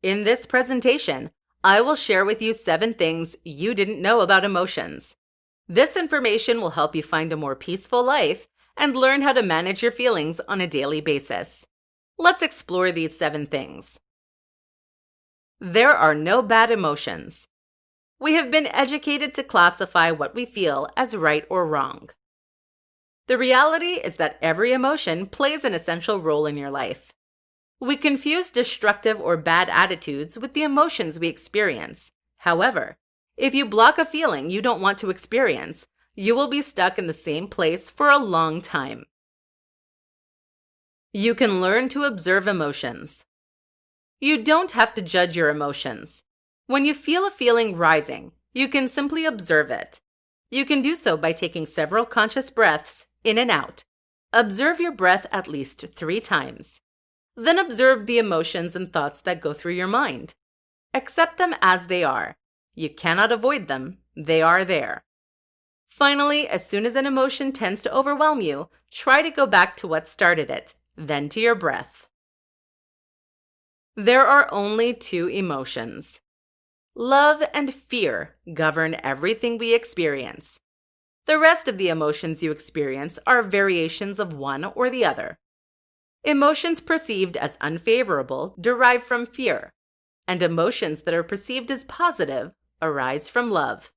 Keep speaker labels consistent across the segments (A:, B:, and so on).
A: In this presentation, I will share with you 7 things you didn't know about emotions. This information will help you find a more peaceful life and learn how to manage your feelings on a daily basis. Let's explore these 7 things. There are no bad emotions. We have been educated to classify what we feel as right or wrong. The reality is that every emotion plays an essential role in your life. We confuse destructive or bad attitudes with the emotions we experience. However, if you block a feeling you don't want to experience, you will be stuck in the same place for a long time. You can learn to observe emotions. You don't have to judge your emotions. When you feel a feeling rising, you can simply observe it. You can do so by taking several conscious breaths in and out. Observe your breath at least 3 times. Then observe the emotions and thoughts that go through your mind. Accept them as they are. You cannot avoid them. They are there. Finally, as soon as an emotion tends to overwhelm you, try to go back to what started it, then to your breath. There are only 2 emotions. Love and fear govern everything we experience. The rest of the emotions you experience are variations of one or the other. Emotions perceived as unfavorable derive from fear, and emotions that are perceived as positive arise from love.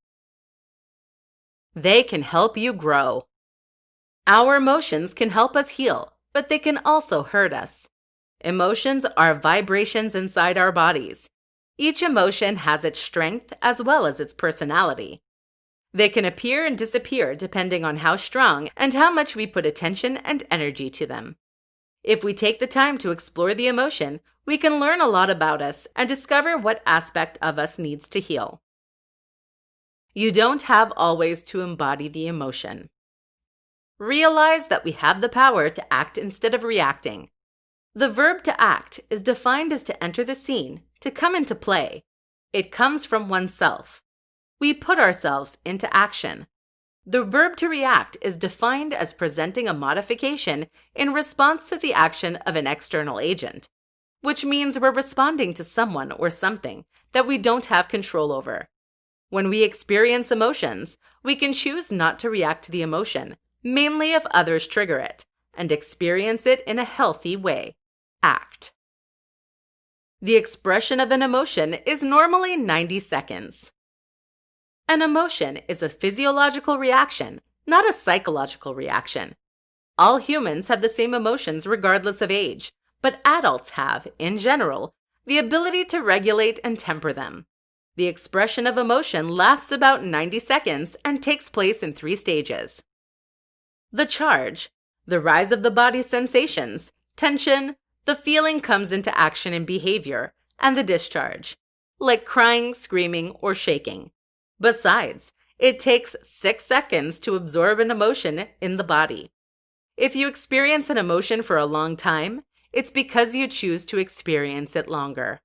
A: They can help you grow. Our emotions can help us heal, but they can also hurt us. Emotions are vibrations inside our bodies. Each emotion has its strength as well as its personality. They can appear and disappear depending on how strong and how much we put attention and energy to them. If we take the time to explore the emotion, we can learn a lot about us and discover what aspect of us needs to heal. You don't have always to embody the emotion. Realize that we have the power to act instead of reacting. The verb to act is defined as to enter the scene, to come into play. It comes from oneself. We put ourselves into action. The verb to react is defined as presenting a modification in response to the action of an external agent, which means we're responding to someone or something that we don't have control over. When we experience emotions, we can choose not to react to the emotion, mainly if others trigger it, and experience it in a healthy way. Act. The expression of an emotion is normally 90 seconds. An emotion is a physiological reaction, not a psychological reaction. All humans have the same emotions regardless of age, but adults have, in general, the ability to regulate and temper them. The expression of emotion lasts about 90 seconds and takes place in 3 stages. The charge, the rise of the body's sensations, tension, the feeling comes into action and behavior, and the discharge, like crying, screaming, or shaking. Besides, it takes 6 seconds to absorb an emotion in the body. If you experience an emotion for a long time, it's because you choose to experience it longer.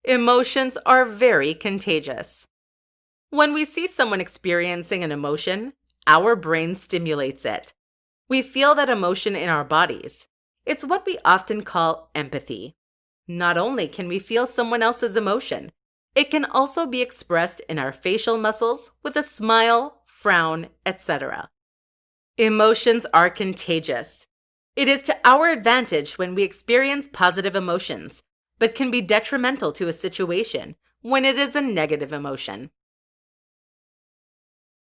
A: Emotions are very contagious. When we see someone experiencing an emotion, our brain stimulates it. We feel that emotion in our bodies. It's what we often call empathy. Not only can we feel someone else's emotion, it can also be expressed in our facial muscles with a smile, frown, etc. Emotions are contagious. It is to our advantage when we experience positive emotions, but can be detrimental to a situation when it is a negative emotion.